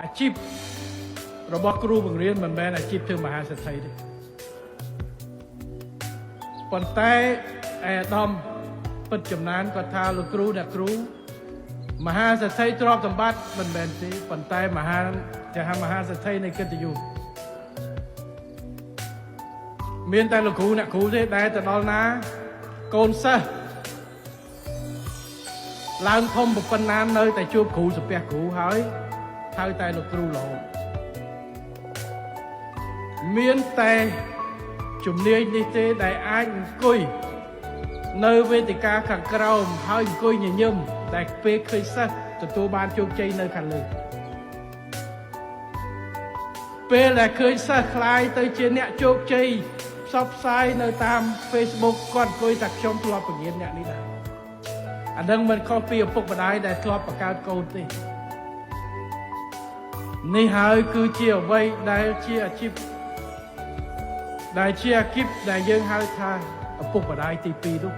អាជីពរបស់គ្រូបង្រៀនមិនមែនអាជីពធ្វើមហាសេដ្ឋីទេប៉ុន្តែអាដាមពិតចំណានគាត់ថាលោកគ្រូអ្នកគ្រូមហាសេដ្ឋីទ្រព្យសម្បត្តិមិនមែនទេប៉ុន្តែមហាសេដ្ឋីនៃកិត្តិយសមានតែលោកគ្រូអ្នកគ្រូទេដែលទៅដល់ណាកូនសិស្សឡើងធំប៉ុណ្ណានៅតែជួបគ្រូសំពះគ្រូហើយហៅតែលោកគ្រូរហូតមានតែជំនាញនេះទេដែលអាចអង្គុយនៅវេទិកាខាងក្រោមហើយអង្គុយញញឹមដែលពេលឃើញសិស្សទទួលបានជោគជ័យនៅខាងលើពេលដែលឃើញសិស្សខ្លាយទៅជាអ្នកជោគជ័យផ្សព្វផ្សាយនៅតាម Facebook គាត់អង្គុយតែខ្ញុំធ្លាប់ពង្រៀនអ្នកនេះដែរអានឹងមិនខុសពីឪពុកម្ដាយដែលធ្លាប់បង្កើតកូនទេនេះហើយគឺជាអ្វីដែលជាអាជីពដែលជាអាជីពដែលយើងហៅថាឪពុកម្ដាយទី2នោះ